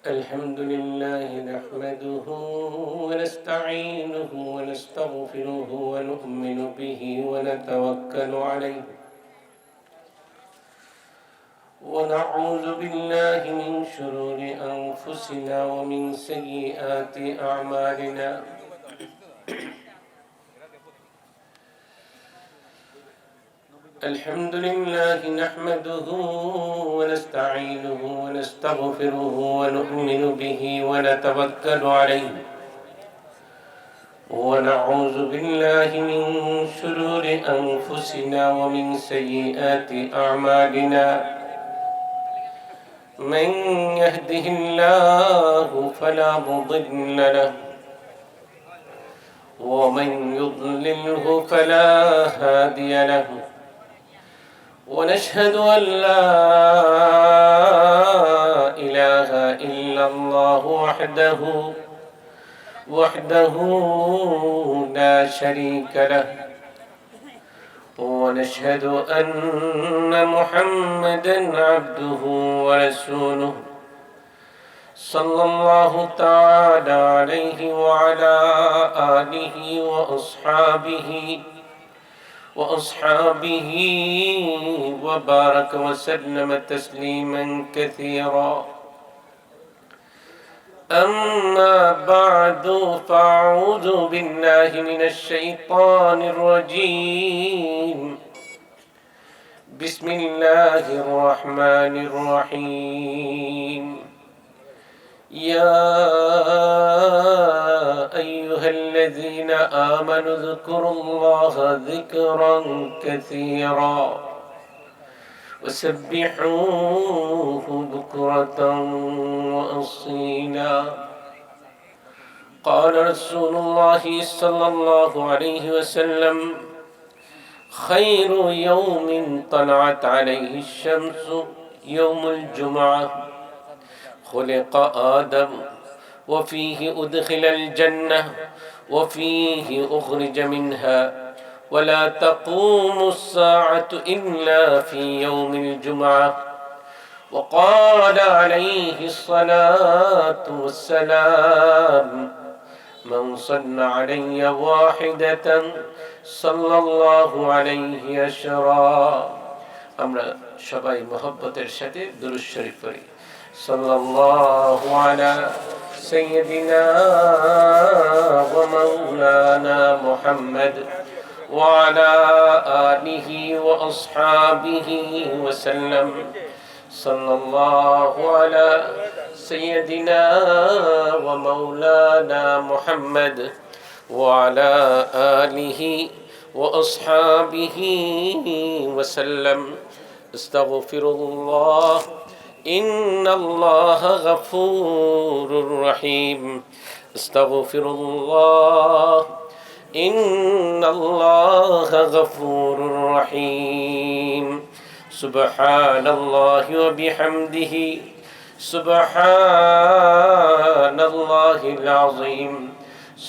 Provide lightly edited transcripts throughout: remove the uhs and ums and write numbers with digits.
الحمد لله نحمده ونستعينه ونستغفره ونؤمن به ونتوكل عليه ونعوذ بالله من شرور أنفسنا ومن سيئات أعمالنا الحمد لله نحمده ونستعينه ونستغفره ونؤمن به ونتوكل عليه ونعوذ بالله من شرور أنفسنا ومن سيئات أعمالنا من يهده الله فلا مضل له ومن يضلله فلا هادي له ونشهد أن لا إله إلا الله وحده لا شريك له ونشهد أن محمدا عبده ورسوله صلى الله تعالى عليه وعلى آله وأصحابه وبارك وسلم تسليما كثيرا أما بعد فأعوذ بالله من الشيطان الرجيم بسم الله الرحمن الرحيم يا أيها الذين آمنوا اذكروا الله ذكرا كثيرا وسبحوه بكرة وأصيلا قال رسول الله صلى الله عليه وسلم خير يوم طلعت عليه الشمس يوم الجمعة خلق آدم وفيه أدخل الجنة وفيه أخرج منها ولا تقوم الساعة إلا في يوم الجمعة وقال عليه الصلاة والسلام من صلى علي واحدة صلى الله عليه عشرا আমরা সবাই মহব্বতের সাথে দুরূদ শরীফ পড়ি সাল্লাল্লাহু আলা সাইয়্যিদিনা ওয়া মাওলানা মুহাম্মদ وعلى آله وأصحابه وسلم صلى الله على سيدنا ومولانا محمد وعلى آله وأصحابه وسلم استغفر الله إن الله غفور رحيم استغفر الله إن الله غفور رحيم سبحان الله وبحمده سبحان الله العظيم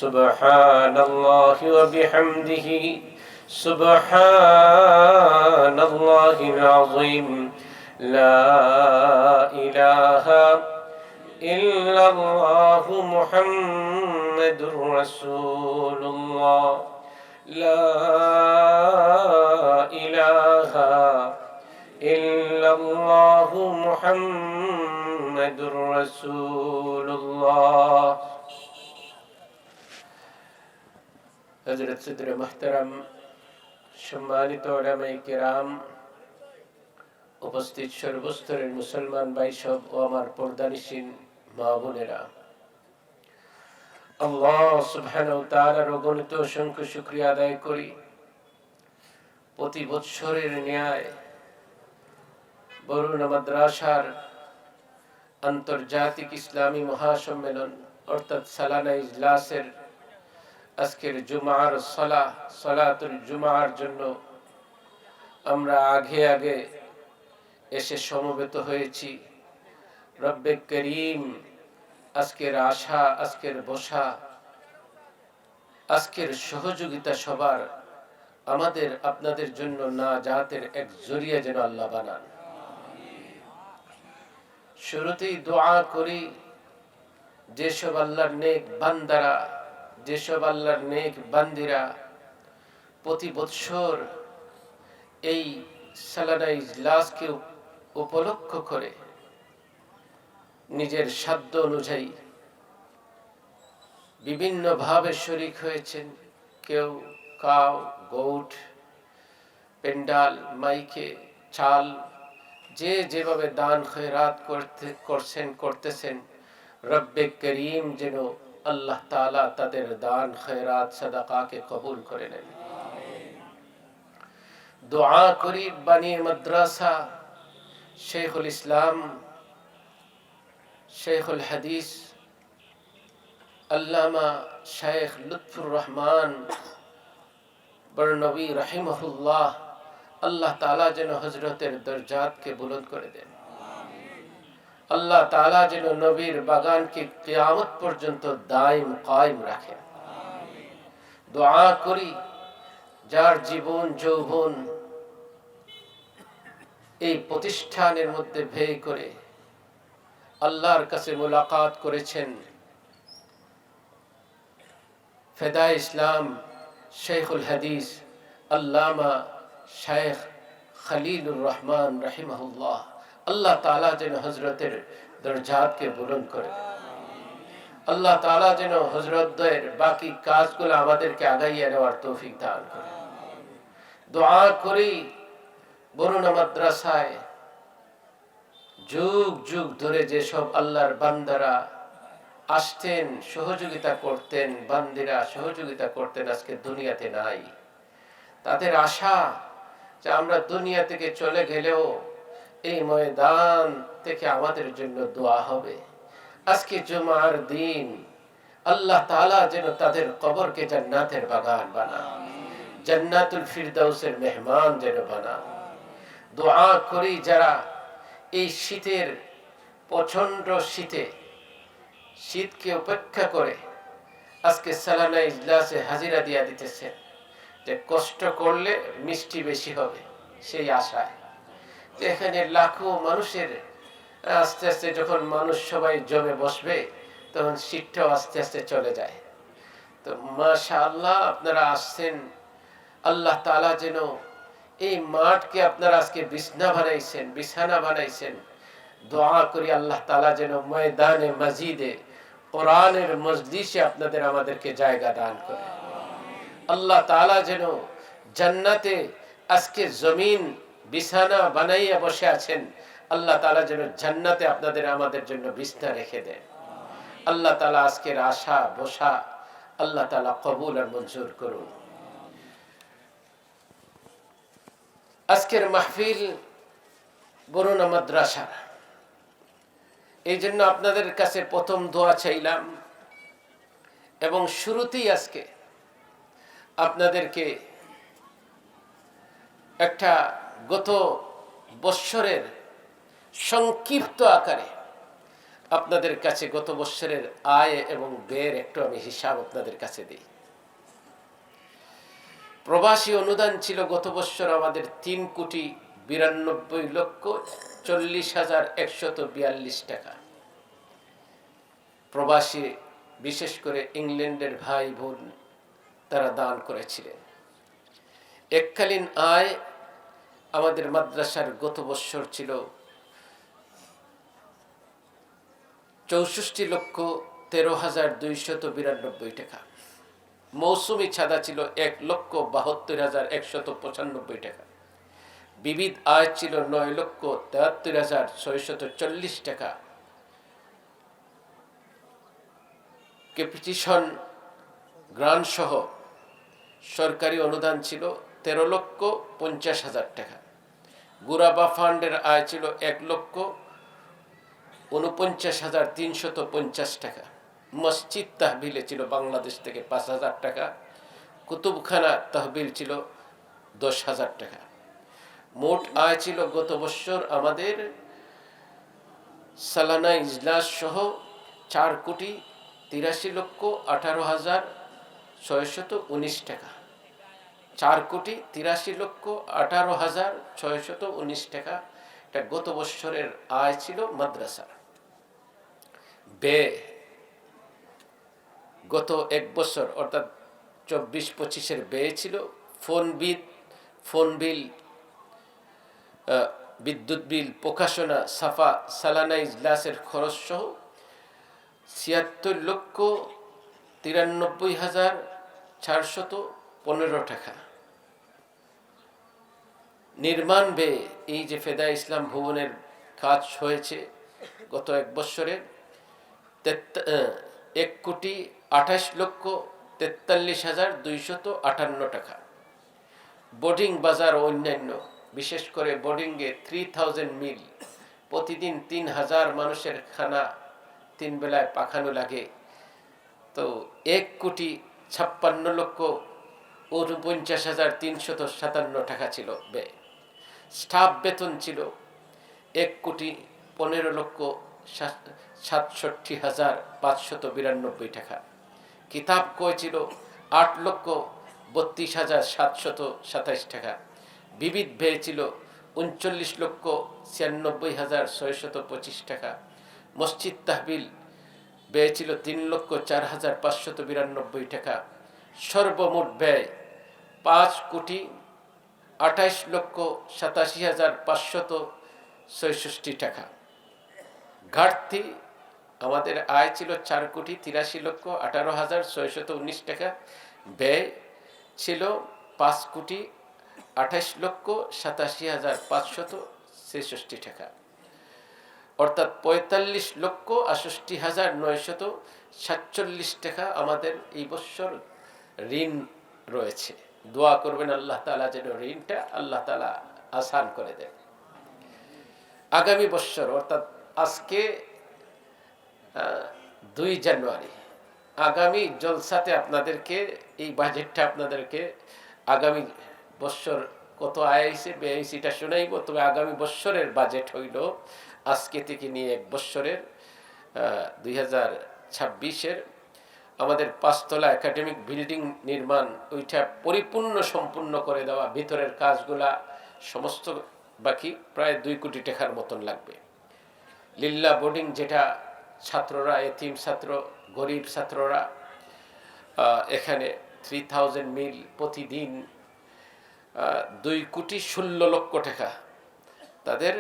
سبحان الله وبحمده سبحان الله العظيم لا إله إلا الله محمد رسول الله لا إله إلا الله محمد رسول الله হযরত সদরে মুহতারাম সম্মানিত উলামায়ে কিরাম উপস্থিত সর্বস্তরের মুসলমান ভাই সব ও আমার পর্দানিশীন মা বোনেরা আল্লাহ সুবহানাহু ওয়া তাআলার অগণিত অসংখ্য শুকরিয়া আদায় করি প্রতি বৎসরের ন্যায় বরুণা মাদ্রাসার আন্তর্জাতিক ইসলামী মহাসম্মেলন অর্থাৎ সালানা ইজলাসের আজকের জুমার সালাতুল জুমার জন্য আমরা আগে এসে সমবেত হয়েছি। রব্বে করিম আজকের আশা, আজকের বসা, আজকের সহযোগিতা সবার আমাদের আপনাদের জন্য নাজাতের এক জরিয়া যেন আল্লাহ বানান। শুরুতেই দোয়া করি যেসব আল্লাহর নেক বান্দারা, যেসব আল্লাহর নেক বান্দিরা প্রতি বৎসর এই সালানা ইজলাসকে উপলক্ষ করে নিজের সাধ্য অনুযায়ী বিভিন্ন ভাবে শরীক হয়েছেন। কেউ কাউ, গোট, পেন্ডাল, মাইকে, চাল, যে যেভাবে দান খয়রাত করতেছেন, রব্বে করিম যেন আল্লাহ তাআলা তাদের দান খয়রাত সাদাকাকে কবুল করে নেন। দোয়া করি বানিয়ে মাদ্রাসা শেখুল ইসলাম, শেখুল হাদিস আল্লামা শেখ লুৎফুর রহমান বরনবী রাহিমাহুল্লাহ, আল্লাহ তাআলা যেন হযরতের দরজাতকে বুলন্দ করে দেন। আল্লাহ তাআলা যেন নবীর বাগানকে কিয়ামত পর্যন্ত দায়ম কায়েম রাখেন। দোয়া করি যার জীবন যৌবন এই প্রতিষ্ঠানের মধ্যে ব্যয় করে আল্লাহর কাছে মুলাকাত করেছেন, ফেদা ইসলাম শেখুল হাদিস আল্লামা শেখ খলিলুর রহমান রাহিমাহুল্লাহ, আল্লাহ তাআলা যেন হযরতের দরজাতকে বুলন্দ করে। আল্লাহ তাআলা যেন হযরতদের বাকি কাজগুলো আমাদেরকে আগাইয়ে নেওয়ার তৌফিক দান করে। দোয়া করি বরুণা মাদ্রাসায় যুগ যুগ ধরে যেসব আল্লাহর বান্দারা আসতেন, সহযোগিতা করতেন, বান্দিরা সহযোগিতা করতেন, আজকে দুনিয়াতে নাই। তাদের আশা যে আমরা দুনিয়া থেকে চলে গেলেও এই ময়দান থেকে আমাদের জন্য দোয়া হবে। আজকে জুমার দিন আল্লাহ তাআলা যেন তাদের কবরকে জান্নাতের বাগান বানান, জান্নাতুল ফিরদাউসের মেহমান যেন বানান। দোয়া করি যারা এই শীতের প্রচন্ড শীতকে উপেক্ষা করে আজকে সালানা ইজলাসে হাজিরা দিয়া দিতেছে, যে কষ্ট করলে মিষ্টি বেশি হবে সেই আশায়, যে এখানে লাখো মানুষের আস্তে আস্তে যখন মানুষ সবাই জমে বসবে তখন শীতটাও আস্তে আস্তে চলে যায়। তো মাশাআল্লাহ আপনারা আসছেন, আল্লাহ তাআলা যেন এই মাঠকে আপনারা আজকে বিছানা বানাইছেন। দোয়া করি আল্লাহ তাআলা যেন ময়দানে মসজিদে কোরআনের মজলিসে আপনাদের আমাদেরকে জায়গা দান করে। আল্লাহ তাআলা যেন জান্নাতে আজকে জমিন বিছানা বানাইয়া বসে আছেন, আল্লাহ তাআলা যেন জান্নাতে আপনাদের আমাদের জন্য বিছানা রেখে দেন। আল্লাহ তাআলা আজকের আশা বসা আল্লাহ তাআলা কবুল আর মঞ্জুর করুন। আজকের মাহফিল বরুণা মাদ্রাসা, এই জন্য আপনাদের কাছে প্রথম দোয়া চাইলাম এবং শুরুতেই আজকে আপনাদেরকে একটা গত বৎসরের সংক্ষিপ্ত আকারে আপনাদের কাছে গত বৎসরের আয় এবং ব্যয়ের একটু আমি হিসাব আপনাদের কাছে দিই। প্রবাসী অনুদান ছিল গত বৎসর আমাদের ৩,৯২,৪০,১৪২ টাকা। প্রবাসী বিশেষ করে ইংল্যান্ডের ভাই বোন তারা দান করেছিলেন। এককালীন আয় আমাদের মাদ্রাসার গত বৎসর ছিল ৬৪,১৩,২৯২ টাকা। মৌসুমি ছাদা ছিল ১,৭২,১৯৫ টাকা। বিবিধ আয় ছিল ৯,৭৩,৬৪০ টাকা। ক্যাপিটেশন গ্রান্ট সহ সরকারি অনুদান ছিল ১৩,৫০,০০০ টাকা। গুরাবা ফান্ডের আয় ছিল ১,৪৯,৩৫০ টাকা। মসজিদ তহবিলে ছিল বাংলাদেশ থেকে ৫,০০০ টাকা। কুতুবখানা তহবিল ছিল ১০,০০০ টাকা। মোট আয় ছিল গত বছর আমাদের সালানা ইজলাস সহ ৪,৮৩,১৮,৬১৯ টাকা। ৪,৮৩,১৮,৬১৯ টাকা এটা গত বছরের আয় ছিল মাদ্রাসার। ব্যয় গত এক বছর অর্থাৎ 24-25-এর ব্যয় ছিল ফোন বিল, বিদ্যুৎ বিল, প্রকাশনা, সাফা, সালানা ইজলাসের খরচ সহ 76,93,415 টাকা। নির্মাণ ব্যয়, এই যে ফেদা ইসলাম ভবনের কাজ হয়েছে গত এক বছরে 1,28,43,258 টাকা। বোর্ডিং বাজার ও অন্যান্য, বিশেষ করে বোর্ডিংয়ে 3000 মিল, প্রতিদিন 3000 মানুষের খানা 3 বেলায় পাখানো লাগে, তো 1,56,49,357 টাকা ছিল ব্যয়। স্টাফ বেতন ছিল 1,65,67,592 টাকা। কিতাব ক্রয় ছিল 8,32,727 টাকা। বিবিধ ব্যয় ছিল 39,96,625 টাকা। মসজিদ তহবিল ব্যয় ছিল 3,04,592 টাকা। সর্বমোট ব্যয় 5,28,87,566 টাকা। ঘাটতি, আমাদের আয় ছিল 4,83,18,619 টাকা, ব্যয় ছিল 5,28,87,566 টাকা, অর্থাৎ 45,68,947 টাকা আমাদের এই বছর ঋণ রয়েছে। দোয়া করবেন আল্লাহ তাআলা যেন ঋণটা আল্লাহ তাআলা আসান করে দেন। আগামী বছর অর্থাৎ আজকে 2 জানুয়ারি, আগামী জলসাতে আপনাদেরকে এই বাজেটটা আপনাদেরকে আগামী বছর কত আয় হয়েছে ব্যয় হয়েছে এটা শোনাইব। তবে আগামী বছরের বাজেট হইল আজকে থেকে নিয়ে এক বছরের 2026-এর আমাদের 5 তলা একাডেমিক বিল্ডিং নির্মাণ, ওইটা সম্পূর্ণ করে দেওয়া, ভিতরের কাজগুলা সমস্ত বাকি, প্রায় 2 কোটি টাকার মতন লাগবে। লিল্লা বোর্ডিং, যেটা ছাত্ররা, এতিম ছাত্র, গরিব ছাত্ররা, এখানে 3000 মিল, প্রতিদিন 2,16,00,000 টাকা, তাদের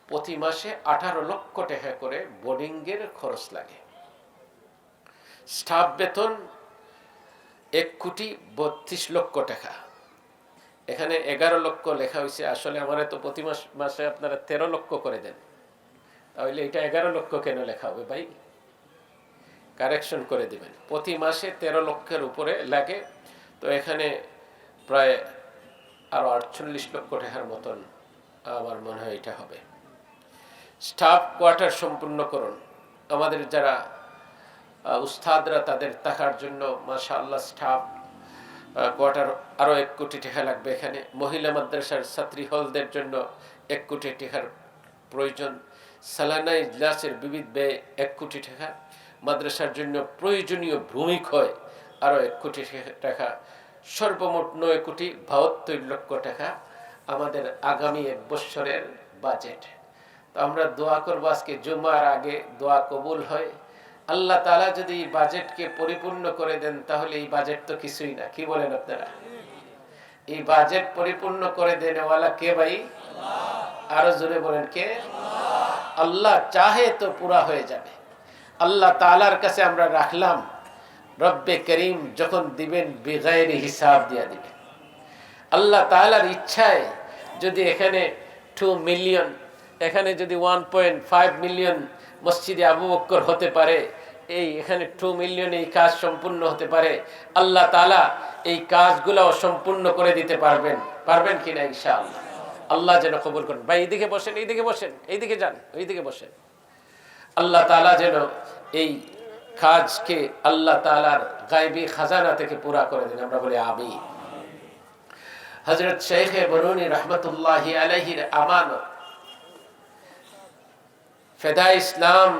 প্রতি মাসে 18 লক্ষ টাকা করে বোর্ডিংয়ের খরচ লাগে। স্টাফ বেতন 1,32,00,000 টাকা। এখানে 11 লক্ষ লেখা হয়েছে, আসলে আমার তো প্রতি মাসে আপনারা 13 লক্ষ করে দেন, তাহলে এটা 11 লক্ষ কেন লেখা হবে ভাই? কারেকশন করে দিবেন। প্রতি মাসে 13 লক্ষের উপরে লাগে, তো এখানে প্রায় আরো 48 লক্ষ টাকার মতন আমার মনে হয় এটা হবে। স্টাফ কোয়ার্টার সম্পূর্ণকরণ, আমাদের যারা উস্তাদরা তাদের থাকার জন্য মাশাআল্লাহ স্টাফ কোয়ার্টার আরো 1 কোটি টাকা লাগবে। এখানে মহিলা মাদ্রাসার ছাত্রী হলদের জন্য 1 কোটি টাকার প্রয়োজন। সালানা ইজলাসের বিবিধ ব্যয় 1 কোটি টাকা। মাদ্রাসার জন্য প্রয়োজনীয় ভূমি ক্ষয় আরো 1 কোটি টাকা। সর্বমোট 9,72,00,000 টাকা আমাদের আগামী 1 বছরের বাজেট। তো আমরা দোয়া করবো আজকে জুমার আগে দোয়া কবুল হয়। আল্লাহ তাআলা যদি এই বাজেটকে পরিপূর্ণ করে দেন তাহলে এই বাজেট তো কিছুই না। কি বলেন আপনারা? এই বাজেট পরিপূর্ণ করে দেনেওয়ালা কে ভাই? আরো জোরে বলেন কে? আল্লাহ চাহে তো পুরা হয়ে যাবে। আল্লাহ তাআলার কাছে আমরা রাখলাম, রব্বে করিম যখন দিবেন বেগাইরে হিসাব দিয়া দিবেন। আল্লাহ তাআলার ইচ্ছায় যদি এখানে 2 মিলিয়ন, এখানে যদি 1.5 মিলিয়ন মসজিদে আবু বকর হতে পারে, এখানে 2 মিলিয়ন এই কাজ সম্পূর্ণ হতে পারে, আল্লাহ তাআলা এই কাজগুলোও সম্পূর্ণ করে দিতে পারবেন কিনা ইনশাআল্লাহ। আল্লাহ যেন কবুল করেন। ভাই এইদিকে বসেন, এইদিকে বসেন, এইদিকে যান, ওইদিকে বসেন। আল্লাহ তাআলা যেন এই কাজকে আল্লাহ তাআলার গায়বী খাজানা থেকে পুরা করে দেন, আমরা বলি আমিন। হযরত শেখ বরুনি রহমাতুল্লাহি আলাইহির আমানত, ফেদা ইসলাম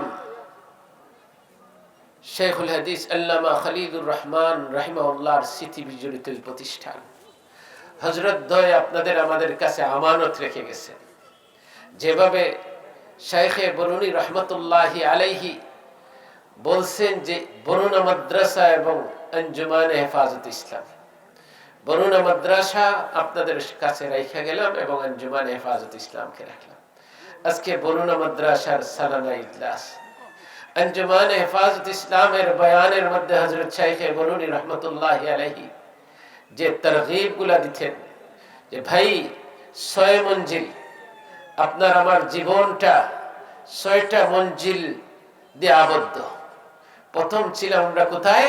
শেখুল হাদিস আল্লামা খলিলুর রহমান রাহিমাহুল্লাহর স্মৃতি বিজড়িত এই প্রতিষ্ঠান হযরত দ্বয় আপনাদের আমাদের কাছে আমানত রেখে গেছেন। যেভাবে শেখ বরুনি রহমাতুল্লাহি আলাইহি বলছেন যে বরুণা মাদ্রাসা এবং আঞ্জুমানে হেফাজত ইসলাম, বরুণা মাদ্রাসা আপনাদের কাছে রেখে গেলাম এবং আঞ্জুমানে হেফাজত ইসলামকে রাখলাম। আজকে বরুণা মাদ্রাসার সালানা ইজলাস। আঞ্জুমানে হেফাজত ইসলামের বয়ানের মধ্যে হযরত শাইখ বরুনি রহমতুল্লাহি আলাইহি যে তারগীব গুলা দিতেন, যে ভাই 6 মঞ্জিল, আপনার আমার জীবনটা 6টা মঞ্জিল দিয়ে আবদ্ধ। প্রথম ছিলাম আমরা কোথায়?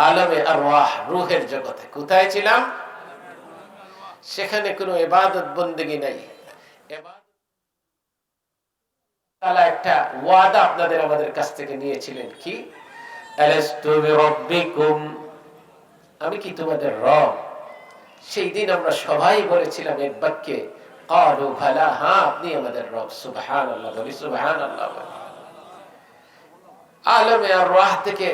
আলমে আরওয়াহ, রূহের জগতে। কোথায় ছিলাম? সেখানে কোনো ইবাদত বন্দেগী নাই। তাআলা একটা ওয়াদা আপনাদের আমাদের কাছ থেকে নিয়েছিলেন, কি? আলাস্তু বিরাব্বিকুম, আমি কি তোমাদের রব? সেই দিন আমরা সবাই বলেছিলাম এক বাক্যে, ক্বালু ভালা, হ্যাঁ আপনি আমাদের রব। সুবহানাল্লাহ, বলি সুবহানাল্লাহ। আলমে আরওয়াহ থেকে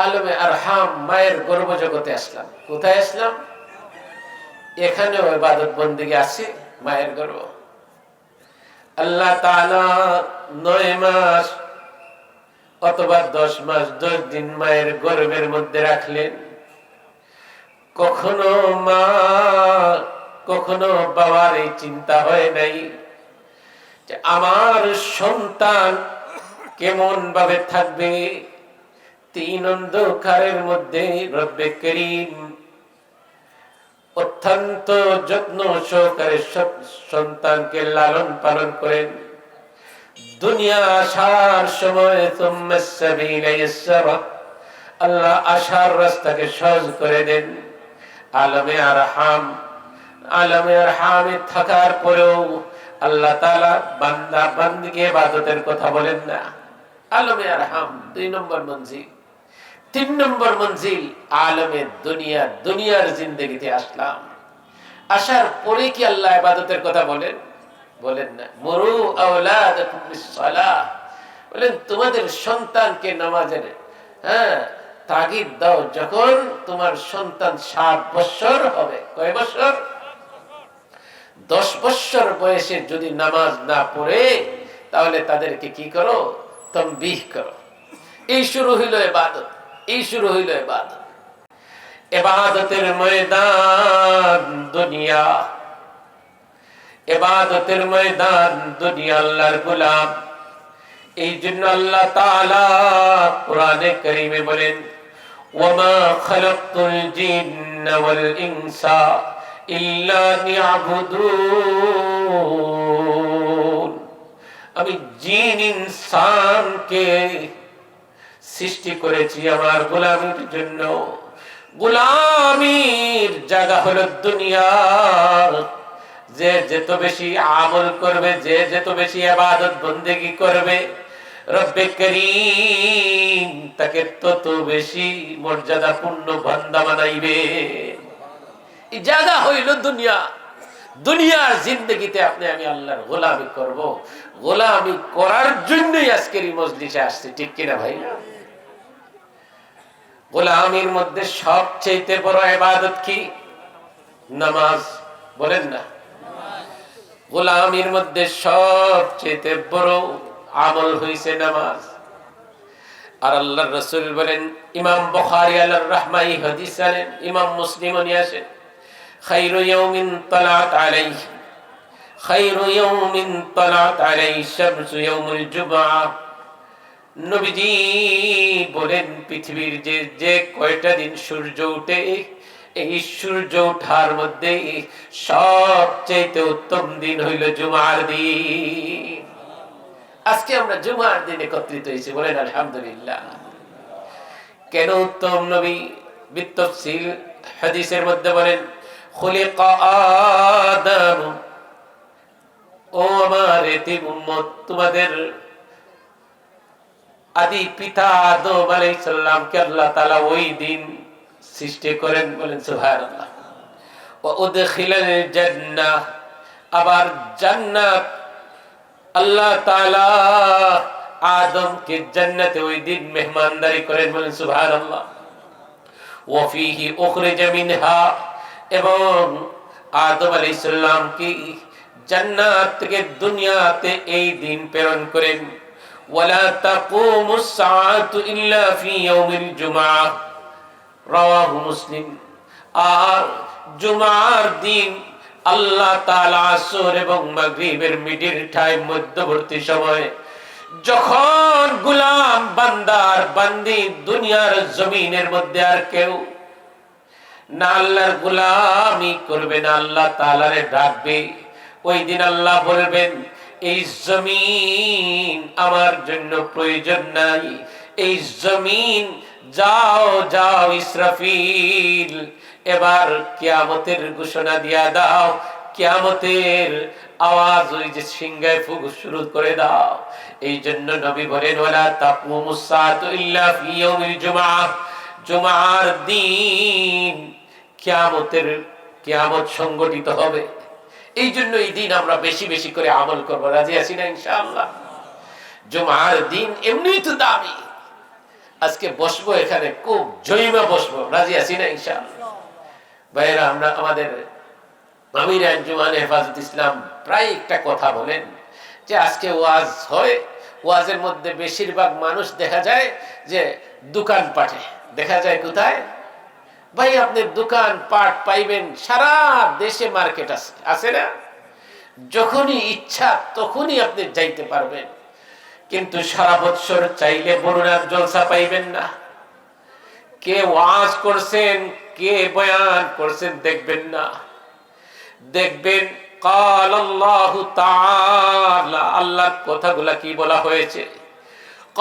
আলমে আরহাম, মায়ের গর্ভ জগতে আসলাম। কোথায় আসলাম? এখানেও ইবাদত বন্দেগী আছে, মায়ের গর্ভ। আল্লাহ তাআলা 9 মাস অথবা 10 মাস 10 দিন মায়ের গর্ভের মধ্যে রাখলেন। কখনো মা কখনো বাবার এই চিন্তা হয় নাই যে আমার সন্তান কেমন ভাবে থাকবে। 3 অন্ধকারের মধ্যে রব্বে করিম অত্যন্ত যত্ন সহকারে সন্তানকে লালন পালন করেন। দুনিয়া আসার সময় আল্লাহ আসার রাস্তাকে সহজ করে দেন। আলমে আরহামে থাকার পরেও আল্লাহ তাআলা বান্দা বান্দিকে ইবাদতের কথা বলেন না। আলমে আরহাম 2 নম্বর মঞ্জিল। 3 নম্বর মঞ্জিল আলমে দুনিয়া, দুনিয়ার জিন্দেগিতে আসলাম। আসার পরে কি আল্লাহ ইবাদতের কথা বলেন? বলেন না। মুরু আওলাদাকুম বিসসালাহ, বলেন তোমাদের সন্তানকে নামাজের তাগিদ দাও যখন তোমার সন্তান 7 বছর হবে। কয় বছর? 10 বছর বয়সে যদি নামাজ না পড়ে তাহলে তাদেরকে কি করো? তানবীহ করো। এই শুরু হইল ইবাদত, এই শুরু হইল ইবাদত। ইবাদতের ময়দান দুনিয়া, ইবাদতের ময়দান দুনিয়া। আল্লাহর গোলাম, এই জন্য আল্লাহ তাআলা কোরআনে কারীমে বলেন, ওয়ামা খালাকতুল জিন্না ওয়াল ইনসা ইল্লা লিয়াবুদুন, আমি জিন ইনসানকে সৃষ্টি করেছি আমার গোলামির জন্য। গোলামির জায়গা হলো দুনিয়া। যে যত বেশি আমল করবে, যে যত বেশি ইবাদত বন্দেগী করবে, রব্বে করিম তাকে তত বেশি মর্যাদাপূর্ণ বান্দা বানাইবে। এই জায়গা হইল দুনিয়া। দুনিয়ার জিন্দেগিতে আপনি আমি আল্লাহর গোলামি করব। গোলামি করার জন্যই আজকের এই মজলিসে আসছে, ঠিক কিনা ভাই? গোলামির মধ্যে সবচেয়ে বড় ইবাদত কি? নামাজ। বলেন না? গোলামির মধ্যে সবচেয়ে বড় আমল হইছে নামাজ। আর আল্লাহর রাসূল বলেন, ইমাম বুখারী আলাইহির রাহমাহি হাদিস আনেন, ইমাম মুসলিমও নিয়ে আসেন, খায়রু ইয়াউমিন তালাত আলাইহি, খায়রু ইয়াউমিন তালাত আলাইহি শামসু ইয়াউমুল জুমআহ। নবীজি বলেন, পৃথিবীর যে কয়টা দিন সূর্য ওঠে, এই সূর্য ওঠার মধ্যে সবচেয়ে উত্তম দিন হইল জুমার দিন। আজকে আমরা জুমার দিন একত্রিত হয়েছি, বলেন আলহামদুলিল্লাহ। কেন উত্তম? নবী বিতফসিল হাদিসের মধ্যে বলেন, খুলিকা আদম, ও আমার এতিম উম্মত, তোমাদের আদি পিতা আদম আলাইহিস সালামকে আল্লাহ তাআলা ওই দিন সৃষ্টি করেন। বলেন সুবহানাল্লাহ। ওয়া উদখিলাল জান্নাহ, আবার জান্নাত আল্লাহ তাআলা আদমকে জান্নাতে ওই দিন মেহমানদারি করেন। বলেন সুবহানাল্লাহ। ওয়া ফীহি উখরিজা মিনহা, এবং আদম আলাইহিস সালামকে জান্নাত থেকে দুনিয়াতে এই দিন প্রেরণ করেন। ওয়ালা তাকুমুস সাআতু ইল্লা ফি ইয়াউমিল জুমআহ রাওয়াহু মুসলিম। আর জুমার দিন আল্লাহ তাআলা আসর এবং মাগরিবের মিডল টাইম, মধ্যবর্তী সময়, যখন গোলাম বান্দার বান্দি দুনিয়ার জমিনের মধ্যে আর কেউ না আল্লাহর গোলামি করবে না, আল্লাহ তাআলারে ডাকবে, ওই দিন আল্লাহ বলবেন এই জমিন আমার জন্য প্রয়োজন নাই, এই জমিন যাও যাও ইসরাফিল, এবার কিয়ামতের ঘোষণা দিয়া দাও, কিয়ামতের আওয়াজ ওই যে সিংহায় ফুঁক শুরু করে দাও। এই জন্য নবী বলেন ওয়ালা তাকুমুস সাআতু ইল্লা ফি ইয়াউমিল জুমআহ, জুমার দিন কিয়ামত সংগঠিত হবে। এই জন্য এই দিন আমরা বেশি বেশি করে আমল করব। রাজি আছি না ইনশাআল্লাহ? জুমার দিন এমনিই তো দামি। আজকে বসবো এখানে, খুব জমিমা বসবো। রাজি আছি না ইনশাআল্লাহ? ভাইরা, আমরা আমাদের আমির আঞ্জুমান হেফাজত ইসলাম প্রায় একটা কথা বলেন যে আজকে ওয়াজ হয়, ওয়াজের মধ্যে বেশিরভাগ মানুষ দেখা যায় যে দোকান পাটে। দেখা যায় কোথায়? ভাই, আপনি দোকান পাট পাইবেন, সারা দেশে মার্কেট আছে, আছে না? যখনই ইচ্ছা তখনই আপনি যাইতে পারবেন, কিন্তু সারা বছর চাইলে বরুণার জলসা পাইবেন না। কে ওয়াজ করছেন, কে বয়ান করছেন দেখবেন না। দেখবেন কাল আল্লাহু তাআলা, আল্লাহর কথাগুলা কি বলা হয়েছে,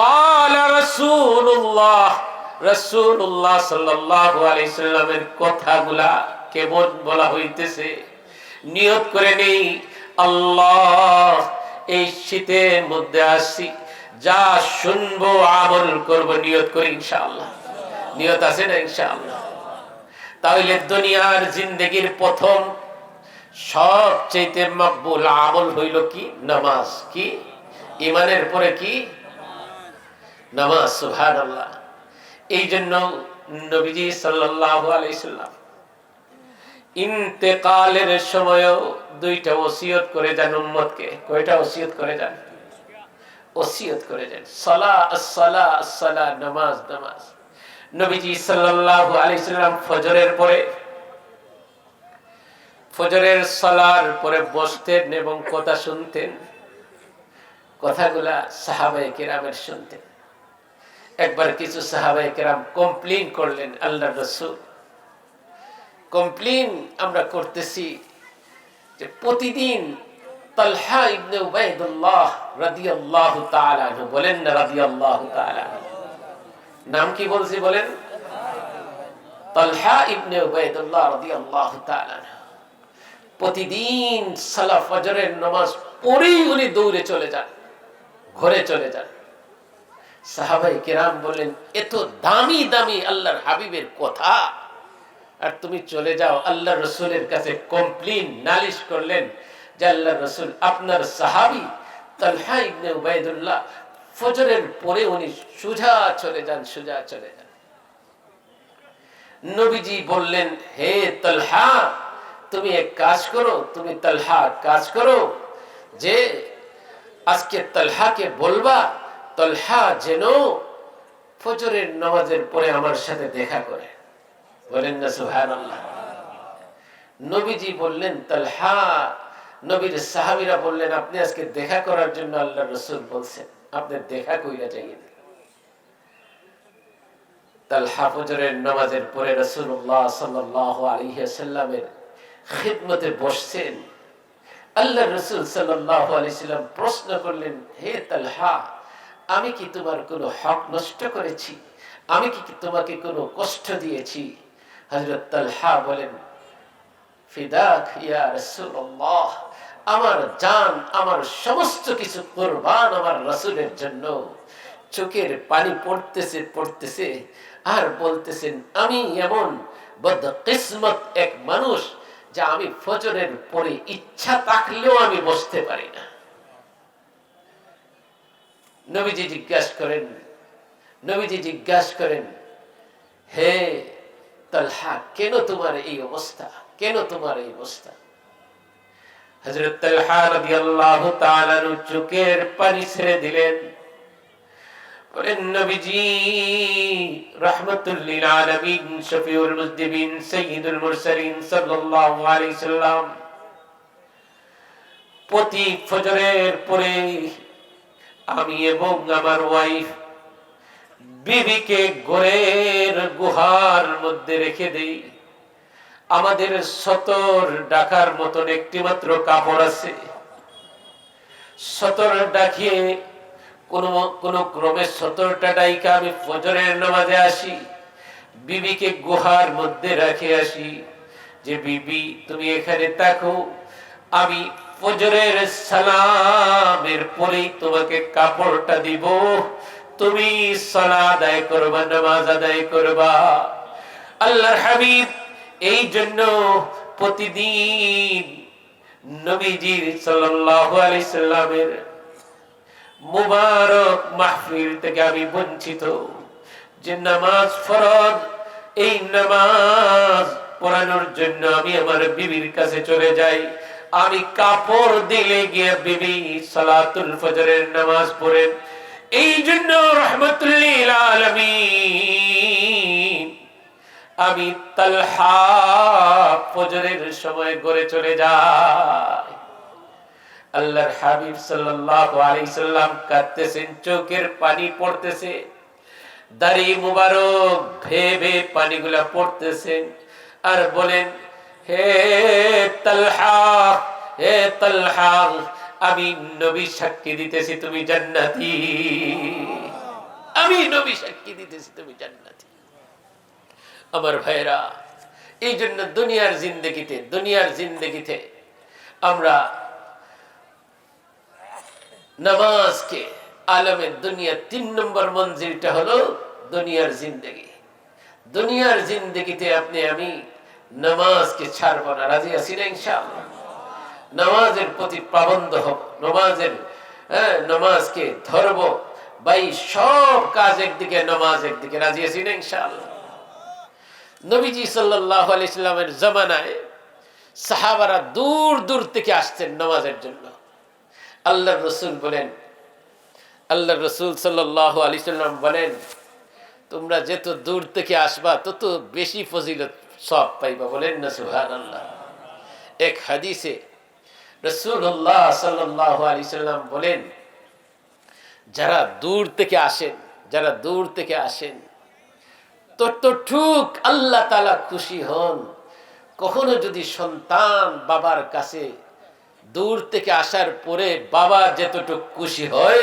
কাল রাসূলুল্লাহ, রাসূলুল্লাহ সাল্লাল্লাহু আলাইহি সাল্লামের কথাগুলা কেমন বলা হইতেছে। নিয়ত করে নেই, আল্লাহ এই শীতের মধ্যে আসি, যা শুনবো আমল করব, নিয়ত করি ইনশাআল্লাহ। নিয়ত আছে না ইনশাআল্লাহ? তাহলে দুনিয়ার জিন্দেগির প্রথম সবচেয়ে মকবুল আমল হইল কি? নামাজ। কি? ঈমানের পরে কি? নামাজ। সুবহানাল্লাহ। এই জন্য নবীজি সাল্লাল্লাহু আলাইহি সাল্লাম ইন্তেকালের সময়ও দুইটা ওসিয়ত করে যান উম্মতকে। কয়টা ওসিয়ত করে যান? ওসিয়ত করে যান, সালাহ as-সালাহ as-সালাহ, নামাজ নামাজ। নবীজি সাল্লাল্লাহু আলাইহি সাল্লাম ফজরের পরে, ফজরের সালার পরে বসতেন এবং কথা শুনতেন। কথাগুলা সাহাবায়ে কেরামের শুনতেন। একবার কিছু সাহাবায়ে কেরাম কমপ্লেইন করলেন, আল্লাহর রাসূল কমপ্লেইন আমরা করতেছি যে প্রতিদিন তালহা ইবনে উবাইদুল্লাহ রাদিয়াল্লাহু তাআলা আনহু, বলেন না রাদিয়াল্লাহু তাআলা আনহু, নাম কি বলছি বলেন? তালহা ইবনে উবাইদুল্লাহ রাদিয়াল্লাহু তাআলা আনহু প্রতিদিন সালাহ ফজরের নামাজ পড়েই উনি দৌড়ে চলে যান, ঘরে চলে যান। সাহাবায়ে কেরাম বললেন, এত দামি দামি আল্লাহর হাবিবের কথা, আর তুমি চলে যাও। আল্লাহর রাসূলের কাছে কমপ্লেইন, নালিশ করলেন যে আল্লাহর রাসূল, আপনার সাহাবী তালহা ইবনে উবাইদুল্লাহ ফজরের পরে উনি সোজা চলে যান, সোজা চলে যান। নবীজি বললেন, হে তালহা, তুমি এক কাজ করো, তুমি তালহা কাজ করো যে আজকে তালহাকে বলবা তালহা যেন ফজরের নামাজের পরে আমার সাথে দেখা করে। বলেন না সুবহানাল্লাহ? নবীজি বললেন তালহা, নবীর সাহাবীরা বললেন, আপনি আজকে দেখা করার জন্য আল্লাহর রাসূল বলছেন, আপনি দেখা কইরা যাইয়েন। তালহা ফজরের নামাজের পরে রাসূলুল্লাহ সাল্লাল্লাহু আলাইহি ওয়াসাল্লামের খিদমতে বসছেন। আল্লাহর রাসূল সাল্লাল্লাহু আলাইহি সাল্লাম প্রশ্ন করলেন, হে তালহা, আমি কি তোমার কোনো হক নষ্ট করেছি? আমি কি তোমাকে কোনো কষ্ট দিয়েছি? হযরত তালহা বলেন, ফিদাক ইয়া রাসূলুল্লাহ, আমার জান, আমার সমস্ত কিছু কুরবান আমার রাসূলের জন্য। চোখের পানি পড়তেছে পড়তেছে আর বলতেছেন, আমি এমন বদকিসমত এক মানুষ যে আমি ফজরের পরে ইচ্ছা থাকলেও আমি বসতে পারি না। নবীজি জিজ্ঞাসা করেন, হে তালহা, কেন তোমার এই অবস্থা? কেন তোমার এই অবস্থা? হযরত তালহা রাদিয়াল্লাহু তাআলা চোখের পানি ছেড়ে দিলেন। বলেন নবীজি রাহমাতুল লিল আলামিন শফিউল মুজনিবিন সাইয়্যিদুল মুরসালিন সাল্লাল্লাহু আলাইহি সাল্লাম প্রতি ফজরের পরে আমি এবং আমার ওয়াইফ বিবিকে ঘরের গুহার মধ্যে রেখে দেই। আমাদের সতর ডাকার মতন একটি মাত্র কাপড় আছে, সতর ডাকিয়ে কোন ক্রমে সতরটা ডাইকা আমি ফজরের নামাজে আসি, বিবিকে গুহার মধ্যে রেখে আসি যে বিবি তুমি এখানে থাকো, আমি ফজরের সালামের পরেই তোমাকে কাপড়টা দিব, তুমি সালাত আদায় করবা, নামাজ আদায় করবা। আল্লাহর হাবিব এই জন্য প্রতিদিন নবীজি সাল্লাল্লাহু আলাইহি সাল্লামের মুবারক মাহফিল থেকে আমি বঞ্চিত, যে নামাজ ফরজ, এই নামাজ পড়ানোর জন্য আমি আমার বিবির কাছে চলে যাই। আমি কাপড় দিলে গিয়ে বিবি সালাতুল ফজরের নামাজ পড়েন। এই জন্য রাহমাতুল লিল আলামিন আমি তালহা ফজরের সময় ঘরে চলে যাই। আল্লাহর হাবিব সাল্লাল্লাহু আলাইহি সাল্লাম কাঁদতেছেন, চোখের পানি পড়তেছে, দাড়ি মুবারক ভেবে পানিগুলা পড়তেছেন আর বলেন হে তালহা, হে তালহা, আমি নবী সাক্ষী দিতেছি তুমি জান্নাতি, আমি নবী সাক্ষী দিতেছি তুমি জান্নাতি। আমার ভাইরা, এই জন্য দুনিয়ার জিন্দেগিতে আমরা নামাজকে আলমের দুনিয়া ৩ নম্বর মঞ্জিলটা হলো দুনিয়ার জিন্দেগি। দুনিয়ার জিন্দেগিতে আপনি আমি নামাজকে ছাড়বো না, রাজি আছি না ইনশাআল্লাহ? নামাজের প্রতি পাবন্ধ হব, নামাজকে ধরবো ভাই, সব কাজ একদিকে, নামাজ একদিকে, রাজি আছি না ইনশাআল্লাহ? নবীজি সাল্লাল্লাহু আলাইহি সাল্লামের জামানায় সাহাবারা দূর দূর থেকে আসতেন নামাজের জন্য। আল্লাহর রাসূল সাল্লাল্লাহু আলাইহি সাল্লাম বলেন, তোমরা যত দূর থেকে আসবা তত বেশি ফজিলত সওয়াব পাইবা। বলেন না সুবহানাল্লাহ? এক হাদিসে রাসূলুল্লাহ সাল্লাল্লাহু আলাইহি সাল্লাম বলেন, যারা দূর থেকে আসেন ততটুক আল্লাহ তাআলা খুশি হন। কখনো যদি সন্তান বাবার কাছে দূর থেকে আসার পরে বাবা যতটুক খুশি হয়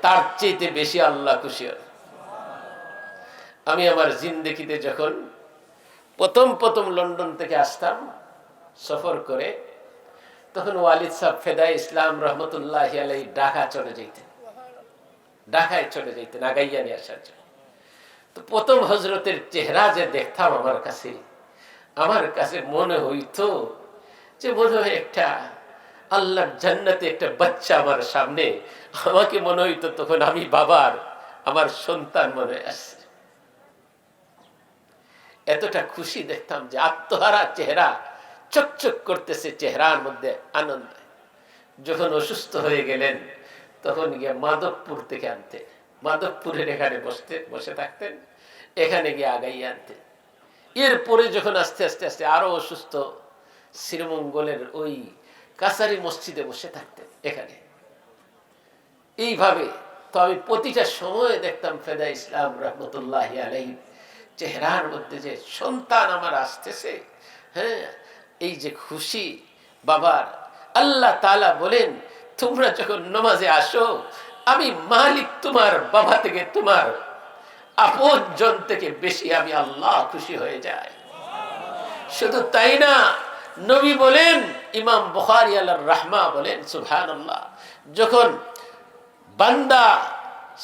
তার চেয়ে বেশি আল্লাহ খুশি হয়। আমি আমার জিন্দেগিতে যখন প্রথম লন্ডন থেকে আসতাম সফর করে, তখন ওয়ালিদ সাহেব ফেদায়ে ইসলাম রহমতুল্লাহি আলাইহি ঢাকায় চলে যেতেন আগাইয়া নিয়ে আসার জন্য। তো প্রথম হযরতের চেহারা যে দেখতাম আমার কাছে মনে হইতো যে মনে হয় একটা আল্লাহর জান্নাতে একটা বাচ্চা আমার সামনে। আমাকে মনে হইতো তখন আমি বাবার, আমার সন্তান মনে আসছে। এতটা খুশি দেখতাম যে আত্মহারা চেহারা চকচক করতেছে, চেহারার মধ্যে আনন্দ। যখন অসুস্থ হয়ে গেলেন তখন গিয়ে মাধবপুর থেকে আনতেন, মাধবপুরের এখানে বসে থাকতেন, এখানে গিয়ে আগাইয়ে আনতেন। এরপরে যখন আস্তে আস্তে আরো অসুস্থ, শ্রীমঙ্গলের ওই কাছারি মসজিদে বসে থাকতেন এখানে। এইভাবে তো আমি প্রতিটা সময় দেখতাম ফেদায়ে ইসলাম রহমতুল্লাহি আলাইহি চেহারার মধ্যে যে সন্তান আমার আসতেছে, হ্যাঁ, এই যে খুশি বাবার। আল্লাহ তাআলা বলেন, তোমরা যখন নামাজে আসো আমি মালিক তোমার বাবা থেকে, তোমার আপনজন থেকে বেশি আমি আল্লাহ খুশি হয়ে যায়। শুধু তাই না, নবী বলেন, ইমাম বুখারী আলাইহির রাহমা বলেন, সুবহানাল্লাহ, যখন বান্দা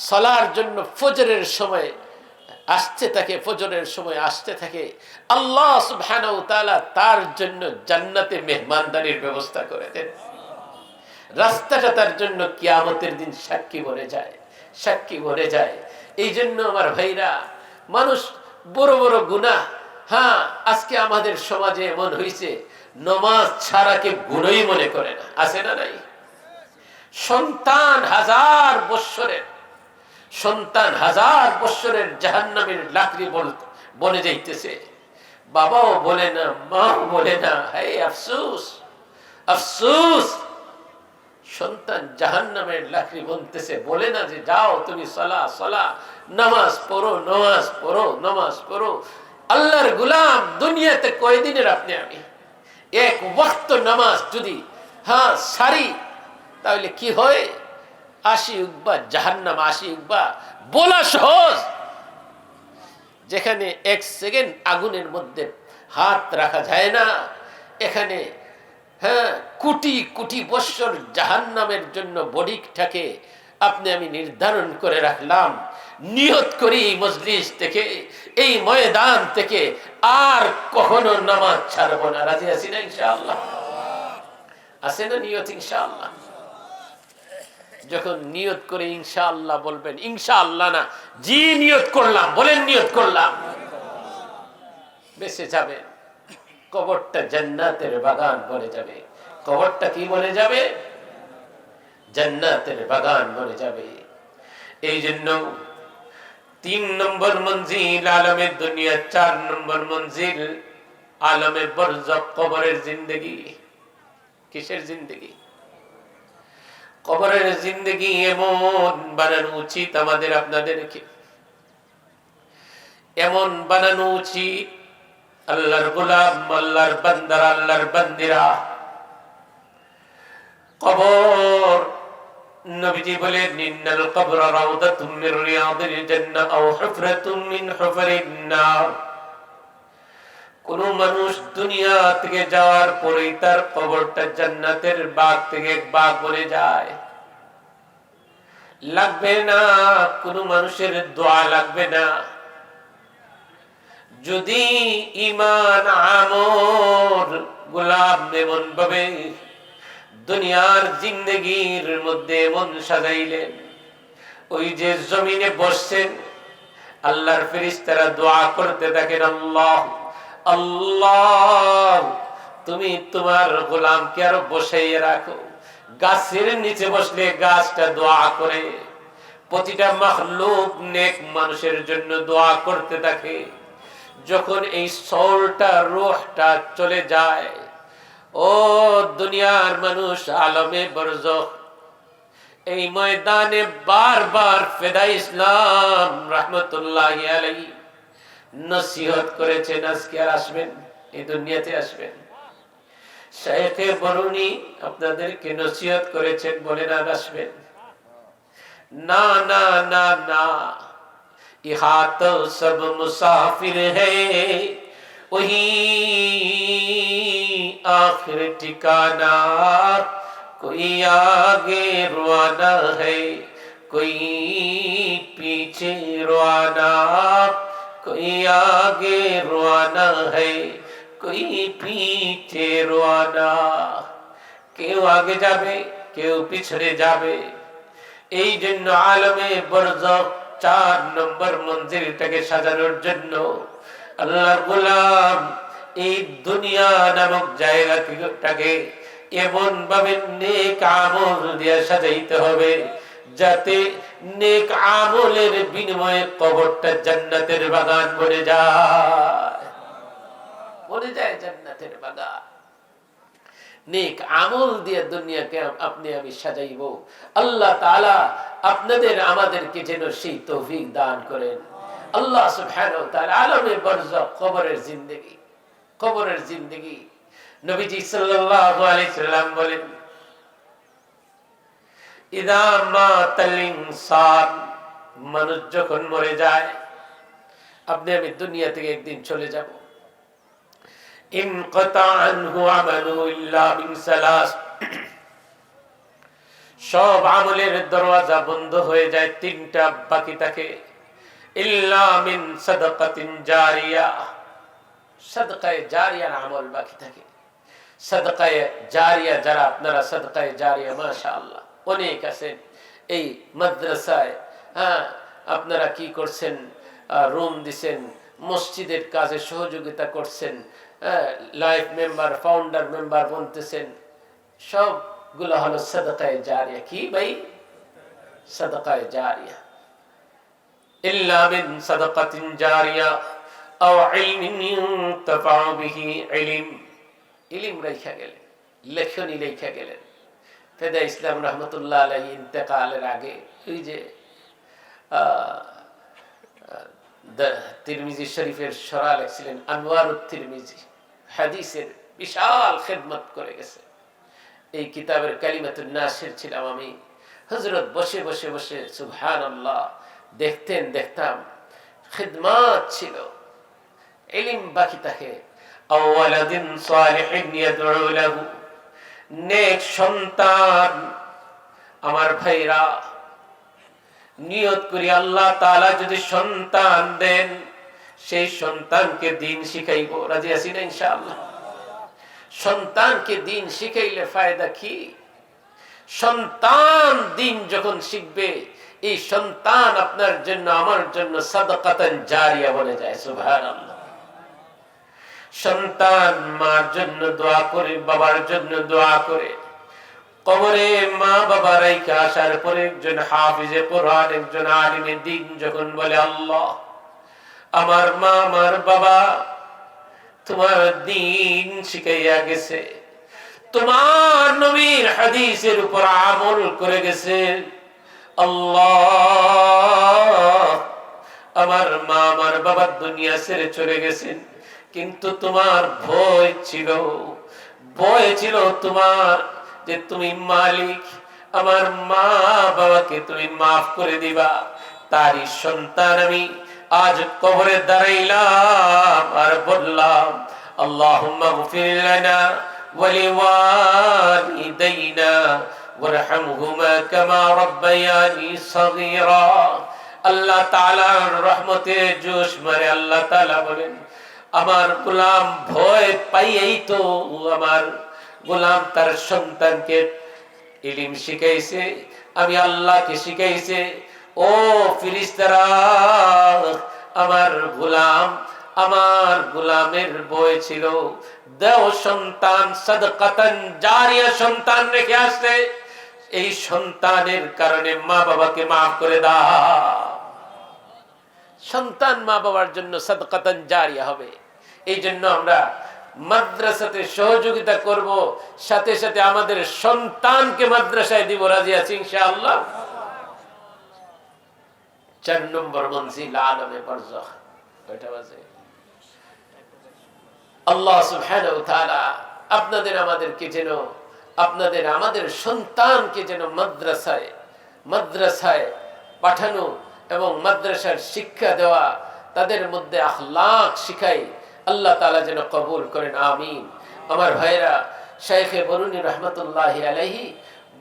সালার জন্য ফজরের সময় আসতে থাকে আল্লাহ সুবহানাহু ওয়া তাআলা তার জন্য জান্নাতে মেহমানদারির ব্যবস্থা করে দেন। রাস্তাটা তার জন্য কিয়ামতের দিন সাক্ষী বনে যায়। এই জন্য আমার ভাইরা, মানুষ বড় বড় গুনাহ, হ্যাঁ, আজকে আমাদের সমাজে এমন হয়েছে নামাজ ছাড়াকে গুনাহই মনে করে না, আছে না নাই? সন্তান 1000 বৎসরের সন্তান 1000 বছরের জাহান্নামের লাকড়ি বনে যাইতেছে, বাবাও বলে না, মাও বলে না। হে আফসোস, আফসোস, সন্তান জাহান্নামের লাকড়ি বনতেছে, বলে না যে যাও তুমি সালাহ সালাহ, নামাজ পড়ো, নামাজ পড়ো, নামাজ পড়ো। আল্লাহর গোলাম দুনিয়াতে কয়দিনের আপনি আমি? এক ওয়াক্ত নামাজ যদি সারি, তাহলে কি হয়? 80 উকবা জাহান্নাম, 80 উকবা বলা সহজ। যেখানে 1 সেকেন্ড আগুনের মধ্যে হাত রাখা যায় না, এখানে কোটি কোটি বৎসর জাহান্নামের জন্য বডিকটাকে আপনি আমি নির্ধারণ করে রাখলাম। নিয়ত করি এই মজলিস থেকে, এই ময়দান থেকে আর কখনো নামাজ ছাড়বো না। রাজি আছি না ইনশাআল্লাহ? আছে না নিয়ত ইনশাআল্লাহ? যখন নিয়ত করে ইনশাআল্লাহ বলবেন, ইনশাআল্লাহ না, জি নিয়ত করলাম বলেন, নিয়ত করলাম, বেঁচে যাবেন। কবরটা জান্নাতের বাগান বনে যাবে। কবরটা কি বনে যাবে? জান্নাতের বাগান বনে যাবে। এই জন্য 3 নম্বর মঞ্জিল আলমের দুনিয়া, 4 নম্বর মঞ্জিল আলমে বরজখ, কবরের জিন্দগি। কিসের জিন্দগি? কবরের জিন্দগি এমন বানানো উচিত আমাদের, আপনাদেরকে এমন বানানো উচিত, আল্লাহর গোলাম, আল্লাহর বান্দারা, আল্লাহর বান্দিরা কবর, নবীজি বলেন ইন্নাল কবর রাউদাতুম মির রিয়াদিল জান্নাহ আও হুফরাতুম মিন হুফারিন নার। কোন মানুষ দুনিয়া থেকে যাওয়ার পরেই তার কবরটা জান্নাতের বাগ থেকে এক বাগ বনে যায়। লাগবে না কোন মানুষের দোয়া, লাগবে না। যদি ঈমান আমল গোলাম এমন ভাবে দুনিয়ার জিন্দগির মধ্যে মন সাজাইলেন, ওই যে জমিনে বসছেন, আল্লাহর ফেরেশতারা দোয়া করতে থাকেন, আল্লাহ আল্লাহ তুমি তোমার গোলামকে আরো বসাইয়ে রাখো। গাছের নিচে বসলে গাছটা দোয়া করে, প্রতিটা মাখলুক নেক মানুষের জন্য দোয়া করতে থাকে। যখন এই সোলটা, রূহটা চলে যায়, ও দুনিয়ার মানুষ, আলমে বরজখ এই ময়দানে বারবার ফেদা ইসলাম রাহমাতুল্লাহি আলাইহি নসিহত করেছেন, আজকে আর আসবেন, এই দুনিয়াতে আসবেন। শাইখে বরুনি আপনাদেরকে নসিহত করেছেন, বলেন আর আসবেন না, না না না, ইহা তো সব মুসাফির হ্যায়, ওহি आखिर ठिकाना, कोई आगे रवाना है, कोई पीछे रवाना, कोई आगे रवाना है, कोई पीछे रवाना। কেউ আগে যাবে, কেউ পিছনে যাবে। এই জন্য আলমে বরজখ 4 নম্বর মঞ্জিলটাকে সাজানোর জন্য আল্লাহর গোলাম এই দুনিয়া নামক জায়গাটাকে এমন ভাবে নেক আমল দিয়ে সাজাইতে হবে, যাতে নেক আমলের বিনিময়ে কবরটা জান্নাতের বাগান বনে যায়, বনে যায় জান্নাতের বাগান। নেক আমল দিয়ে দুনিয়াকে আপনি আমি সাজাইব। আল্লাহ তাআলা আপনাদের আমাদেরকে যেন সেই তৌফিক দান করেন। আল্লাহ সুবহানাহু ওয়া তাআলা আলমে বরজখ, কবরের জিন্দেগি, কবরের জিন্দেগি। নবীজি সাল্লাল্লাহু আলাইহি সাল্লাম বলেন, ইদা মাতাল ইনসান, মানুষ যখন মরে যায়, আপনি আমি দুনিয়া থেকে একদিন চলে যাব, ইনকাতা আনহু আমালু ইল্লা মিন সালাস, সব আমলের দরওয়াজা বন্ধ হয়ে যায়, 3টা বাকি থাকে। ইল্লা মিন সাদাকাতিন জারিয়া, সাদকায়ে জারিয়ার আমল বাকি থাকে। সাদকায়ে জারিয়া যারা, আপনারা সাদকায়ে জারিয়া মাশাআল্লাহ অনেক আছেন এই মাদ্রাসায়, আপনারা কি করছেন, রুম দিছেন, মসজিদের কাজে সহযোগিতা করছেন, লাইফ মেম্বার, ফাউন্ডার মেম্বার বনতেছেন, সবগুলো হলো সাদকায়ে জারিয়া। কি ভাই? সাদকায়ে জারিয়া। ইল্লা মিন সাদাকাতিন জারিয়া আও ইলমিন ইনতাফাউ বিহি। ইলম রাইখা গেলেন, লেখনী লেখা গেলেন। ফেদা ইসলাম রহমতুল্লাহ আলাইহি ইন্তেকালের আগে ওই যে তিরমিজি শরীফের সরা লেখছিলেন, আনওয়ারুত তিরমিজি, হাদিসের বিশাল খেদমত করে গেছে। এই কিতাবের কালিমাতুন নাসির ছিলাম আমি। হযরত বসে বসে বসে সুবহানাল্লাহ দেখতাম খিদমত ছিল, ইলম বাকি থাকে। আওয়ালাদিন সালিহিন ইয়াদউ লাহু, নেক সন্তান। আমার ভাইরা, নিয়ত করি আল্লাহ তাআলা যদি সন্তান দেন, সেই সন্তানকে দ্বীন শিখাইব। রাজি আছি না ইনশাআল্লাহ? সন্তানকে দ্বীন শিখাইলে ফায়দা কি? সন্তান দ্বীন যখন শিখবে, এই সন্তান আপনার জন্য আমার জন্য সাদাকাতান জারিয়া বনে যায়। সুবহানাল্লাহ। সন্তান মার জন্য দোয়া করে, বাবার জন্য দোয়া করে, কবরে মা বাবা রাইখা আসার পরে একজন হাফিজে কোরআন, একজন আলিমে দ্বীন যখন বলে, আল্লাহ আমার মা আমার বাবা তোমার দ্বীন শিখাইয়া গেছে, তোমার নবীর হাদিসের উপর আমল করে গেছে, আল্লাহ আমার মা আমার বাবা দুনিয়া ছেড়ে চলে গেছেন, কিন্তু তোমার ভয় ছিল তোমার যে তুমি মালিক, আমার মা বাবাকে তুমি মাফ করে দিবা। তারই সন্তান আমি আজ কবরে দাঁড়াইলাম আর বললাম, আল্লাহুম্মা গফির লানা ওয়া লিওয়ালিদাইনা ওয়ারহামহুমা কামা রাব্বায়ানি সগীরা। আল্লাহ তাআলার রহমতে জোশ মারে আল্লাহ তাআলা বলেন, আমার গোলাম ভয় পাইয়েই তো আমার গোলাম তার সন্তানকে ইলম শিখাইছে, আমি আল্লাহকে শিখাইছে। ও ফেরেশতারা, আমার গোলামের ভয় ছিল, দেও সন্তান সাদকাতান জারিয়া সন্তান রেখে আসছে, এই সন্তানের কারণে মা বাবাকে মাফ করে দাও। সন্তান মা বাবার জন্য সাদকাতান জারিয়া হবে। এই জন্য আমরা মাদ্রাসাতে সহযোগিতা করব, সাথে সাথে আমাদের সন্তানকে মাদ্রাসায় দিব। রাজি আছি ইনশাআল্লাহ? 4 নম্বর মঞ্জিল আলমে বারজাখ। কয়টা বাজে? আল্লাহ সুবহানাহু ওয়া তাআলা আপনাদের আমাদের সন্তানকে যেন মাদ্রাসায় পাঠানো এবং মাদ্রাসার শিক্ষা দেওয়া, তাদের মধ্যে আখলাক শিখাই আল্লাহ তাআলা যেন কবুল করেন। আমিন। আমার ভাইরা, শাইখে বরুনি রহমতুল্লাহি আলাইহি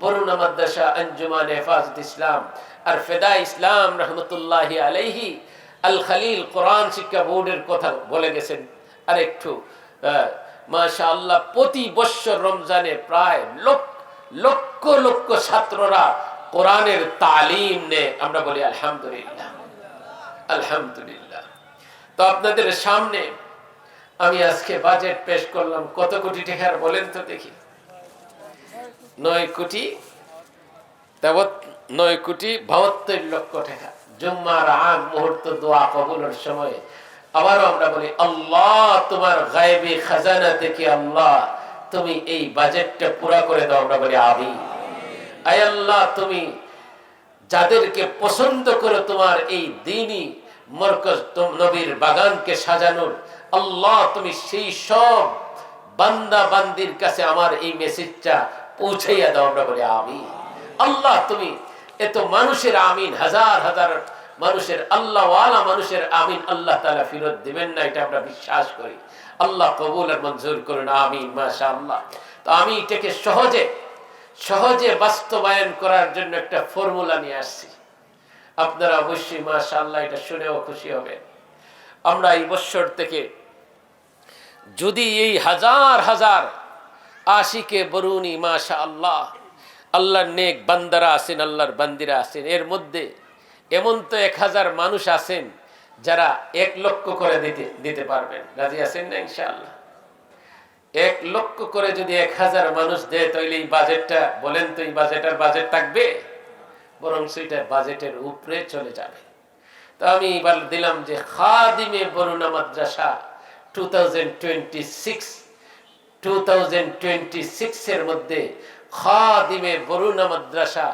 বরুনা মাদ্রাসা আঞ্জুমান হেফাজত ইসলাম আর ফেদা ইসলাম রহমতুল্লাহি আলাইহি আল খলিল কোরআন শিক্ষা বোর্ডের কথা বলে গেছেন। আর একটু মাশাআল্লাহ, প্রতি বছর রমজানে প্রায় লক্ষ লক্ষ ছাত্ররা কোরআনের তালিম নেয়। আমরা বলি আলহামদুলিল্লাহ, আলহামদুলিল্লাহ। তো আপনাদের সামনে আমি আজকে বাজেট পেশ করলাম। কত কোটি টাকার বলেন তো দেখি? 9,72,00,000 টাকা। জুম্মার আগ মুহূর্ত দোয়া কবুলের সময় আবারও আমরা বলি, আল্লাহ তোমার গায়বী খাজানা থেকে আল্লাহ তুমি এই বাজেটটা পুরা করে দাও। আমরা বলি আমিন। আয় আল্লাহ, তুমি যাদেরকে পছন্দ করো তোমার এই দ্বীনি মরকজ নবীর বাগানকে সাজানোর, আল্লাহ তুমি সেই সব বান্দা বান্দির কাছে আমার এই মেসেজটা পৌঁছাইয়া দাও। আমরা বলি আমিন। আল্লাহ তুমি এত মানুষের আমিন, হাজার হাজার মানুষের আল্লাহওয়ালা মানুষের আমিন আল্লাহ তাআলা ফিরত দিবেন না, এটা আমরা বিশ্বাস করি। আল্লাহ কবুল আর মঞ্জুর করুন। আমিন। মাশাআল্লাহ। তো আমি এটাকে সহজে বাস্তবায়ন করার জন্য একটা ফর্মুলা নিয়ে আসছি। আপনারা অবশ্যই মাশাআল্লাহ এটা শুনেও খুশি হবেন। আমরা এই বছর থেকে যদি এই হাজার হাজার আশিকে বরুনি মাশাআল্লাহ আল্লাহর নেক বান্দারা আছেন, আল্লাহর বান্দিরা আছেন, এর মধ্যে এমন তো 1000 মানুষ আছেন যারা 1 লক্ষ করে দিতে পারবেন। রাজি আছেন না ইনশাআল্লাহ? 1 লক্ষ করে যদি 1000 মানুষ দেয়, তাহলে এই বাজেটটা বলেন তো, এই বাজেট থাকবে? বরং সেটা বাজেটের উপরে চলে যাবে। তো আমি এবার দিলাম যে খাদিমে বরুণা মাদ্রাসা 2026 এর মধ্যে খাদিমে বরুণা মাদ্রাসা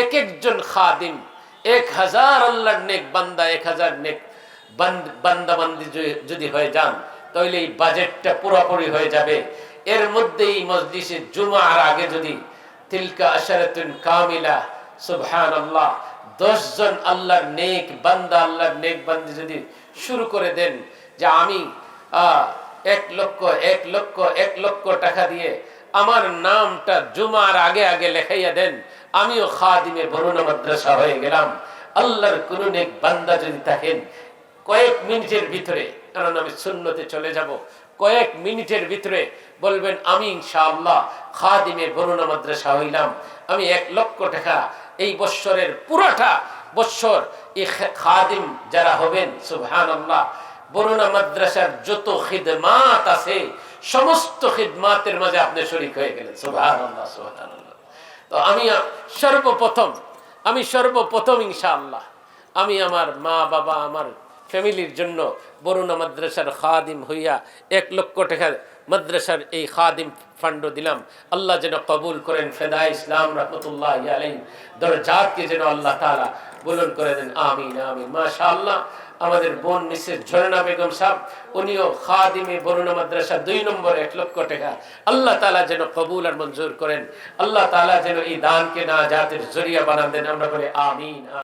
এক একজন খাদিম 1000 আল্লাহর নেক বান্দা 1000 নেক বান্দা বান্দি যদি হয়ে যান তাহলে এই বাজেটটা পুরোপুরি হয়ে যাবে। এর মধ্যেই মজলিসে জুমার আগে যদি তিলকা আশারাতুন কামিলা সুবহানাল্লাহ 10 জন আল্লাহর নেক বান্দা আল্লাহর নেক বান্দি যদি শুরু করে দেন যে আমি 1 লক্ষ টাকা দিয়ে আমার নামটা জুমার আগে আগে লেখাইয়া দেন, আমিও খাদিমে বরুণা মাদ্রাসা হয়ে গেলাম। আল্লাহর কোন নেক বান্দা যদি থাকেন কয়েক মিনিটের ভিতরে, কারণ আমি সুন্নতে চলে যাব, কয়েক মিনিটের ভিতরে বলবেন আমি ইনশাআল্লাহ খাদিমে বরুণা মাদ্রাসা হইলাম। আমি 1 লক্ষ টাকা এই বৎসরের পুরোটা বৎসর এই খাদিম যারা হবেন সুবহানাল্লাহ বরুণা মাদ্রাসার যত খিদমাত আছে সমস্ত খিদমাতের মাঝে আপনি শরীক হয়ে গেলেন সুবহানাল্লাহ সুবহানাল্লাহ। তো আমি সর্বপ্রথম ইনশাআল্লাহ আমি আমার মা বাবা আমার ফ্যামিলির জন্য বরুণা মাদ্রাসার খাদিম হইয়া 1 লক্ষ টাকা মাদ্রাসার এই খাদিম ফান্ড দিলাম। আল্লাহ যেন কবুল করেন। ফেদা ইসলাম রহমতুল্লাহি আলাইহি দরজাতকে যেন আল্লাহ তাআলা বুলন্দ করে দেন। আমিন আমিন। মাশাআল্লাহ আমাদের বোন মিসেস ঝর্ণা বেগম সাহেব উনিও খাদিমে বরুণা মাদ্রাসা 2 নম্বর 1 লক্ষ টাকা আল্লাহ তাআলা যেন কবুল আর মঞ্জুর করেন। আল্লাহ তাআলা যেন এই দানকে নাজাতের জরিয়া বানান দেন। আমরা বলি আমিন।